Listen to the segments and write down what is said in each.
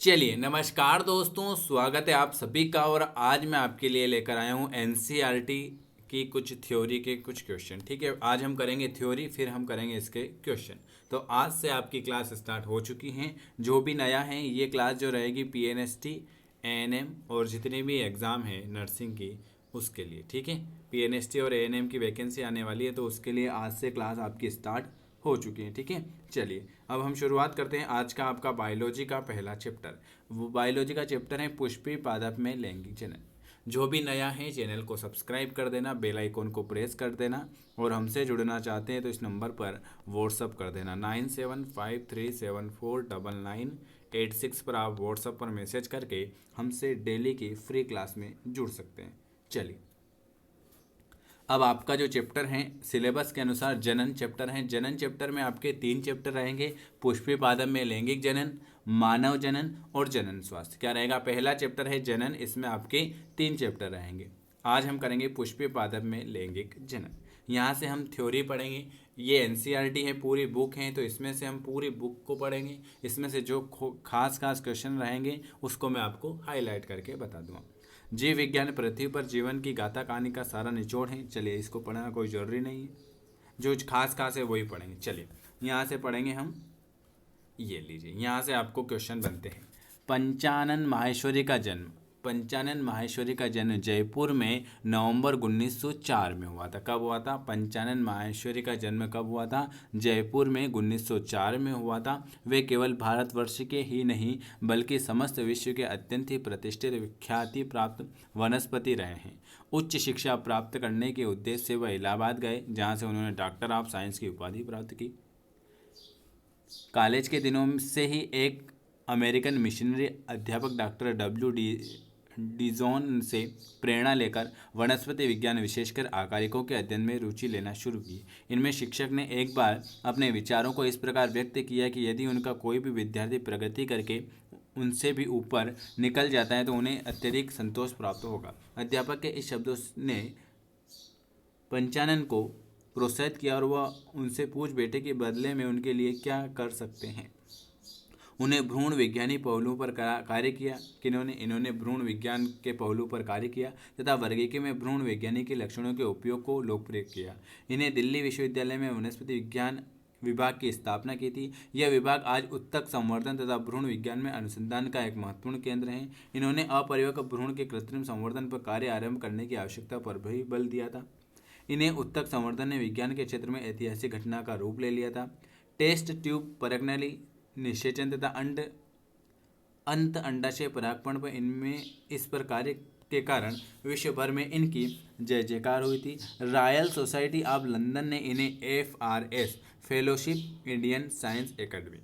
चलिए नमस्कार दोस्तों, स्वागत है आप सभी का। और आज मैं आपके लिए लेकर आया हूँ एनसीईआरटी की कुछ थ्योरी के कुछ क्वेश्चन। ठीक है, आज हम करेंगे थ्योरी, फिर हम करेंगे इसके क्वेश्चन। तो आज से आपकी क्लास स्टार्ट हो चुकी हैं। जो भी नया है, ये क्लास जो रहेगी पीएनएसटी, एएनएम और जितने भी एग्ज़ाम हैं नर्सिंग की, उसके लिए। ठीक है, पीएनएसटी और एएनएम की वैकेंसी आने वाली है, तो उसके लिए आज से क्लास आपकी स्टार्ट हो चुकी है। ठीक है, चलिए अब हम शुरुआत करते हैं आज का आपका बायोलॉजी का पहला चैप्टर। वो बायोलॉजी का चैप्टर है पुष्पी पादप में लैंगिक जनन। जो भी नया है चैनल को सब्सक्राइब कर देना, बेल आइकॉन को प्रेस कर देना, और हमसे जुड़ना चाहते हैं तो इस नंबर पर व्हाट्सअप कर देना 9753749986 पर। आप व्हाट्सअप पर मैसेज करके हमसे डेली की फ्री क्लास में जुड़ सकते हैं। चलिए, अब आपका जो चैप्टर है सिलेबस के अनुसार जनन चैप्टर है। जनन चैप्टर में आपके 3 चैप्टर रहेंगे, पुष्पी पादप में लैंगिक जनन, मानव जनन और जनन स्वास्थ्य। क्या रहेगा? पहला चैप्टर है जनन, इसमें आपके 3 चैप्टर रहेंगे। आज हम करेंगे पुष्पी पादप में लैंगिक जनन। यहाँ से हम थ्योरी पढ़ेंगे। ये एनसीईआरटी है, पूरी बुक है, तो इसमें से हम पूरी बुक को पढ़ेंगे। इसमें से जो खास खास क्वेश्चन रहेंगे उसको मैं आपको हाईलाइट करके बता दूँगा। जीव विज्ञान पृथ्वी पर जीवन की गाथा कहानी का सारा निचोड़ है। चलिए, इसको पढ़ना कोई ज़रूरी नहीं है, जो खास खास है वही पढ़ेंगे। चलिए, यहाँ से पढ़ेंगे हम। ये लीजिए, यहाँ से आपको क्वेश्चन बनते हैं। पंचानन माहेश्वरी का जन्म। पंचानन माहेश्वरी का जन्म जयपुर में नवंबर 1904 में हुआ था। कब हुआ था? पंचानन माहेश्वरी का जन्म कब हुआ था? जयपुर में 1904 में हुआ था। वे केवल भारतवर्ष के ही नहीं बल्कि समस्त विश्व के अत्यंत ही प्रतिष्ठित विख्याति प्राप्त वनस्पति रहे हैं। उच्च शिक्षा प्राप्त करने के उद्देश्य से वह इलाहाबाद गए, जहाँ से उन्होंने डॉक्टर ऑफ साइंस की उपाधि प्राप्त की। कॉलेज के दिनों से ही एक अमेरिकन मिशनरी अध्यापक डॉक्टर डिजॉन से प्रेरणा लेकर वनस्पति विज्ञान विशेषकर आकारिकों के अध्ययन में रुचि लेना शुरू की। इनमें शिक्षक ने एक बार अपने विचारों को इस प्रकार व्यक्त किया कि यदि उनका कोई भी विद्यार्थी प्रगति करके उनसे भी ऊपर निकल जाता है तो उन्हें अत्यधिक संतोष प्राप्त होगा। अध्यापक के इस शब्दों ने पंचानन को प्रोत्साहित किया और वह उनसे पूछ बैठे कि बदले में उनके लिए क्या कर सकते हैं। उन्हें भ्रूण विज्ञानी पहलुओं पर कार्य किया इन्होंने भ्रूण विज्ञान के पहलू पर कार्य किया तथा वर्गीकरण में भ्रूण विज्ञानी के लक्षणों के उपयोग को लोकप्रिय किया। इन्हें दिल्ली विश्वविद्यालय में वनस्पति विज्ञान विभाग की स्थापना की थी। यह विभाग आज उत्तक संवर्धन तथा भ्रूण विज्ञान में अनुसंधान का एक महत्वपूर्ण केंद्र है। इन्होंने अपरिपक्व भ्रूण के कृत्रिम संवर्धन पर कार्य आरंभ करने की आवश्यकता पर भी बल दिया था। इन्हें उत्तक संवर्धन ने विज्ञान के क्षेत्र में ऐतिहासिक घटना का रूप ले लिया था। टेस्ट ट्यूब परगनली निषेचन तथा अंत अंडाशय परागण पर इनमें इस पर कार्य के कारण विश्व भर में इनकी जय जयकार हुई थी। रॉयल सोसाइटी ऑफ लंदन ने इन्हें FRS fellowship, Indian science academy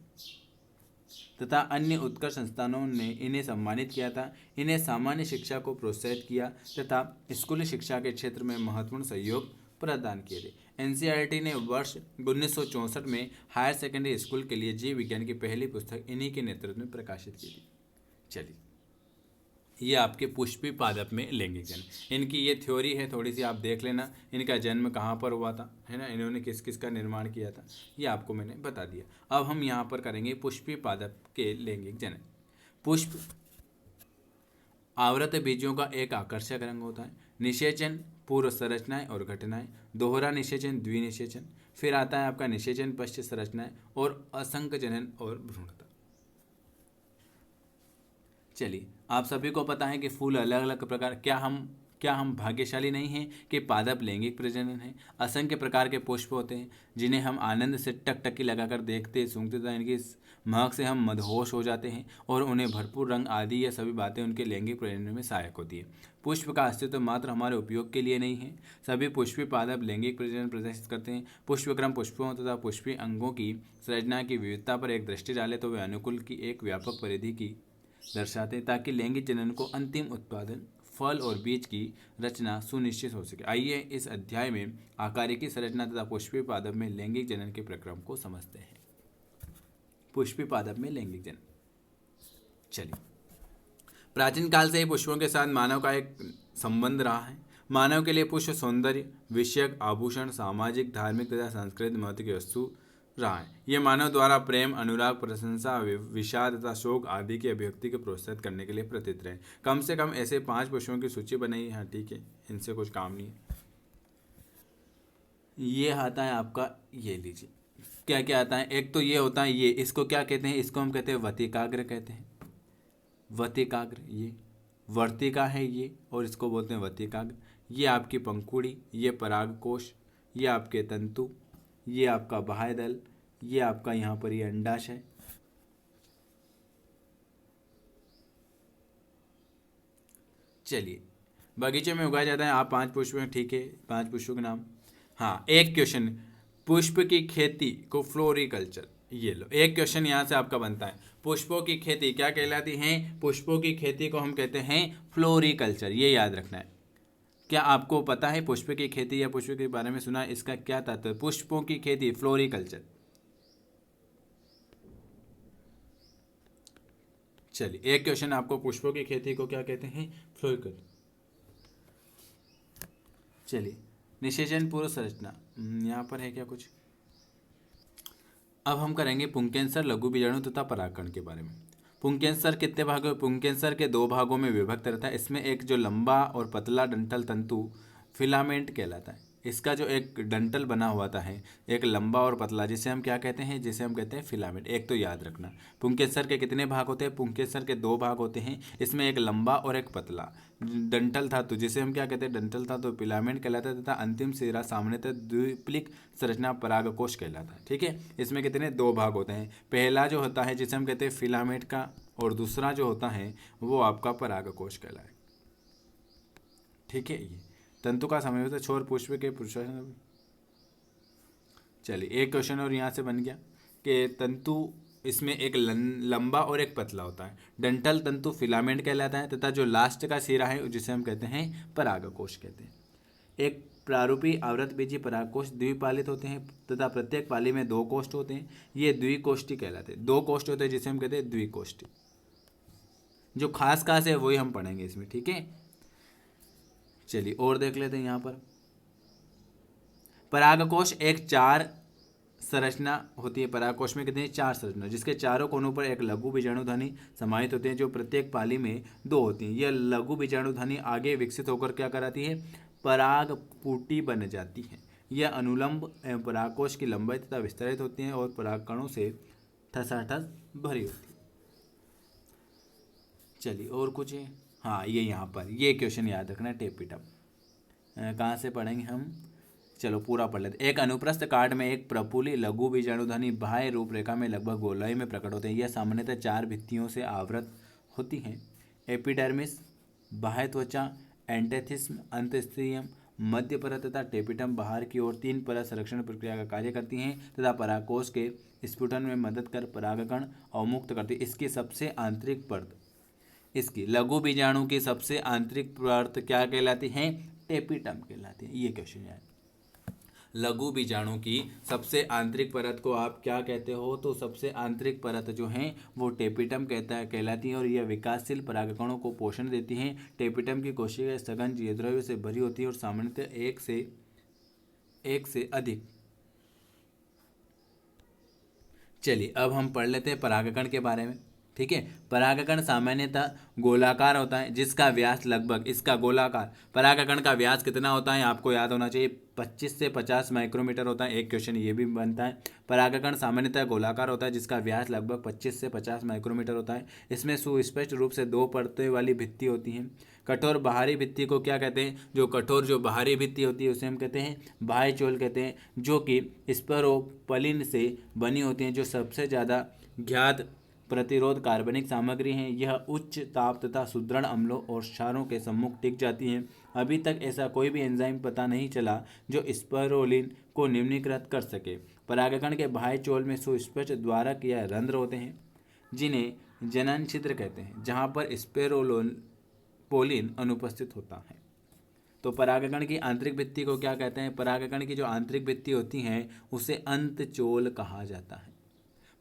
तथा अन्य उत्कृष्ट संस्थानों ने इन्हें सम्मानित किया था। इन्हें सामान्य शिक्षा को प्रोत्साहित किया तथा स्कूली शिक्षा के क्षेत्र में महत्वपूर्ण सहयोग प्रदान किए थे। एनसीईआरटी ने वर्ष 1964 में हायर सेकेंडरी स्कूल के लिए जीव विज्ञान की पहली पुस्तक इन्हीं के नेतृत्व में प्रकाशित की थी। चलिए, ये आपके पुष्पी पादप में लैंगिक जन्म, इनकी ये थ्योरी है, थोड़ी सी आप देख लेना। इनका जन्म कहाँ पर हुआ था, है ना, इन्होंने किस किस का निर्माण किया था, ये आपको मैंने बता दिया। अब हम यहाँ पर करेंगे पुष्पी पादप के लैंगिक जन्म। पुष्प आवृत बीजों का एक आकर्षक रंग होता है। निषेचन पूर्व संरचनाएं और घटनाएं, दोहरा निषेचन, द्विनिषेचन, फिर आता है आपका निषेचन पश्चात संरचनाएं और असंख्य जनन और भ्रूणता। चलिए, आप सभी को पता है कि फूल अलग अलग प्रकार, क्या हम भाग्यशाली नहीं हैं कि पादप लैंगिक प्रजनन है। असंख्य प्रकार के पुष्प होते हैं जिन्हें हम आनंद से टकटकी लगाकर देखते सूंघते तथा इनकी महक से हम मदहोश हो जाते हैं और उन्हें भरपूर रंग आदि यह सभी बातें उनके लैंगिक प्रजनन में सहायक होती है। पुष्प का अस्तित्व मात्र हमारे उपयोग के लिए नहीं है। सभी पुष्पी पादप लैंगिक प्रजनन प्रदर्शित करते हैं। पुष्पक्रम पुष्पों तथा पुष्पी अंगों की संरचना की विविधता पर एक दृष्टि डालें तो वे अनुकूल की एक व्यापक परिधि की दर्शाते हैं ताकि लैंगिक जनन को अंतिम उत्पादन फल और बीज की रचना सुनिश्चित हो सके। आइए इस अध्याय में आकारिकी संरचना तथा पुष्पी पादप में लैंगिक जनन के प्रक्रम को समझते हैं। पुष्पी पादप में लैंगिक जनन। चलिए, प्राचीन काल से ही पुष्पों के साथ मानव का एक संबंध रहा है। मानव के लिए पुष्प सौंदर्य विषयक, आभूषण, सामाजिक, धार्मिक तथा सांस्कृतिक महत्व की वस्तु रहा है। ये मानव द्वारा प्रेम, अनुराग, प्रशंसा, विषाद तथा शोक आदि की अभिव्यक्ति को प्रोत्साहित करने के लिए प्रतीत रहे। कम से कम ऐसे 5 पुष्पों की सूची बनाई। हाँ ठीक है, इनसे कुछ काम नहीं है। ये आता है आपका, ये लीजिए क्या क्या आता है। एक तो ये होता है, ये इसको क्या कहते हैं, इसको हम कहते हैं वतिकाग्र कहते हैं। वतिकाग्र, ये वर्तिका है ये, और इसको बोलते हैं वतिकाग्र। ये आपकी पंखुड़ी, ये परागकोश, ये आपके तंतु, ये आपका बाह्य दल, ये आपका यहाँ पर ये अंडाशय। चलिए, बगीचे में उगाया जाता है। आप 5 पुष्प हैं, ठीक है, 5 पुष्पों के नाम। हाँ, एक क्वेश्चन, पुष्प की खेती को फ्लोरिकल्चर, ये लो एक क्वेश्चन यहाँ से आपका बनता है। पुष्पों की खेती क्या कहलाती है? पुष्पों की खेती को हम कहते हैं फ्लोरिकल्चर, ये याद रखना है। क्या आपको पता है पुष्प की खेती या पुष्प के बारे में सुना है, इसका क्या तात्पर्य? पुष्पों की खेती फ्लोरिकल्चर। चलिए, एक क्वेश्चन आपको, पुष्पों की खेती को क्या कहते हैं? फ्लोरिकल्चर। चलिए, निषेचन पूर्व संरचना, यहाँ पर है क्या कुछ? अब हम करेंगे पुंकेसर, लघु बीजाणु तथा परागकण के बारे में। पुंकेसर कितने भागों? पुंकेसर के 2 भागों में विभक्त रहता है। इसमें एक जो लंबा और पतला डंठल तंतु फिलामेंट कहलाता है। इसका जो एक डंठल बना हुआ था है, एक लंबा और पतला, जिसे हम क्या कहते हैं? जिसे हम कहते हैं फिलामेंट। एक तो याद रखना, पुंकेसर के कितने भाग होते हैं? पुंकेसर के 2 भाग होते हैं। इसमें एक लंबा और एक पतला डंठल धातु, जिसे हम क्या कहते हैं? डंठल धातु फिलामेंट कहलाता है, तथा अंतिम सिरा सामान्यतः द्विपलिक संरचना परागकोश कहलाता है। ठीक है, इसमें कितने? 2 भाग होते हैं। पहला जो होता है जिसे हम कहते हैं फिलामेंट का, और दूसरा जो होता है वो आपका परागकोश कहलाए। ठीक है, ये तंतु का समय होता है। छोर पुष्प के पुरुष। चलिए, एक क्वेश्चन और यहाँ से बन गया कि तंतु, इसमें एक लंबा और एक पतला होता है। डंठल तंतु फिलामेंट कहलाता है, तथा जो लास्ट का सिरा है जिसे हम कहते हैं परागकोश कहते हैं। एक प्रारूपी आवृतबीजी परागकोश द्विपालित होते हैं, तथा प्रत्येक पाली में 2 कोष्ठ होते हैं। ये द्विकोष्ठी कहलाते हैं। 2 कोष्ठ होते हैं जिसे हम कहते हैं द्विकोष्ठी। जो खास है वही हम पढ़ेंगे इसमें। ठीक है, चलिए और देख लेते हैं। यहाँ पर परागकोश एक 4 संरचना होती है। परागकोश में कितनी? 4 संरचना, जिसके चारों कोनों पर एक लघु बीजाणुधनी समाहित होते हैं, जो प्रत्येक पाली में 2 होती हैं। यह लघु बीजाणुधनी आगे विकसित होकर क्या कराती है? परागपुटी बन जाती है। यह अनुलंब एवं परागकोश की लंबाई तथा विस्तारित होती हैं और परागकणों से ठसाठस भरी होती है। चलिए और कुछ है? हाँ, ये यहाँ पर ये क्वेश्चन याद रखना, टेपिटम। कहाँ से पढ़ेंगे हम? चलो पूरा पढ़ लेते। एक अनुप्रस्थ काट में एक प्रपुली लघु बीजाणुधनी बाह्य रूपरेखा में लगभग गोलाई में प्रकट होते हैं। यह सामान्यतः 4 भित्तियों से आवृत होती हैं। एपिडर्मिस, बाह्य त्वचा, एंटेथिस्म, अंतस्थियम, मध्य परत तथा टेपिटम बाहर की ओर 3 परत संरक्षण प्रक्रिया का कार्य करती हैं, तथा परागकोश के स्फुटन में मदद कर परागकण अवमुक्त करती है। इसकी सबसे आंतरिक परत, इसकी लघु बीजाणु की सबसे आंतरिक परत क्या कहलाती है? टेपिटम कहलाती है। ये क्वेश्चन है। लघु बीजाणु की सबसे आंतरिक परत को आप क्या कहते हो? तो सबसे आंतरिक परत जो है वो टेपिटम कहलाती है, और यह विकासशील परागकणों को पोषण देती हैं। टेपिटम की कोशिका सघन जीवद्रव्य से भरी होती है और सामान्यतः एक से अधिक। चलिए, अब हम पढ़ लेते हैं परागकण के बारे में। ठीक है, परागकण सामान्यतः गोलाकार होता है, जिसका व्यास लगभग, इसका गोलाकार परागकण का व्यास कितना होता है? आपको याद होना चाहिए, 25 से 50 माइक्रोमीटर होता है। एक क्वेश्चन ये भी बनता है। परागकण सामान्यतः गोलाकार होता है, जिसका व्यास लगभग 25 से 50 माइक्रोमीटर होता है। इसमें सुस्पष्ट रूप से 2 परतों वाली भित्ति होती हैं। कठोर बाहरी भित्ति को क्या कहते हैं? जो कठोर जो बाहरी भित्ति होती है उसे हम कहते हैं बाह्य चोल कहते हैं, जो कि स्पेरोपलिन से बनी होती हैं, जो सबसे ज़्यादा ज्ञात प्रतिरोध कार्बनिक सामग्री हैं। यह उच्च ताप तथा सुदृढ़ अम्लों और क्षारों के सम्मुख टिक जाती हैं। अभी तक ऐसा कोई भी एंजाइम पता नहीं चला जो स्पेरोलिन को निम्नीकृत कर सके। परागकण के बाह्य चोल में सुस्पष्ट द्वारक या रंध्र होते हैं, जिन्हें जनन छिद्र कहते हैं, जहाँ पर स्पेरोपोलिन अनुपस्थित होता है। तो परागकण की आंतरिक भित्ति को क्या कहते हैं? परागकण की जो आंतरिक भित्ति होती है उसे अंतचोल कहा जाता है।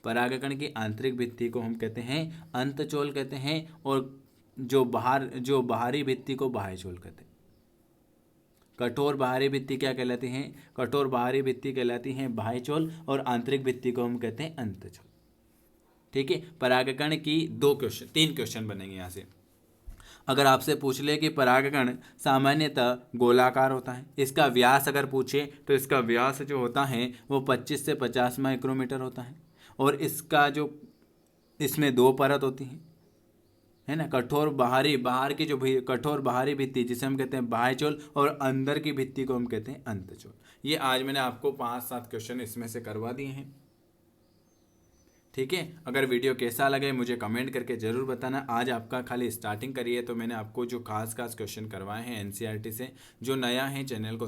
परागकण की आंतरिक भित्ति को हम कहते हैं अंतचोल कहते हैं, और जो बाहरी भित्ति को बाह्यचोल कहते हैं। कठोर बाहरी भित्ति क्या कहलाती है? कठोर बाहरी भित्ति कहलाती है बाह्यचोल, और आंतरिक भित्ति को हम कहते हैं अंतचोल। ठीक है, परागकण की 3 क्वेश्चन बनेंगे यहाँ से। अगर आपसे पूछ ले कि परागकण सामान्यतः गोलाकार होता है, इसका व्यास अगर पूछे तो इसका व्यास जो होता है वो 25 से 50 माइक्रोमीटर होता है, और इसका जो इसमें 2 परत होती हैं, है ना। बाहर की जो कठोर बाहरी भित्ति जिसे हम कहते हैं बाह्यचोल, और अंदर की भित्ति को हम कहते हैं अंतचोल। ये आज मैंने आपको 5-7 क्वेश्चन इसमें से करवा दिए हैं। ठीक है, अगर वीडियो कैसा लगे मुझे कमेंट करके ज़रूर बताना। आज आपका खाली स्टार्टिंग करी है तो मैंने आपको जो खास क्वेश्चन करवाए हैं एनसीईआरटी से, जो नया है चैनल को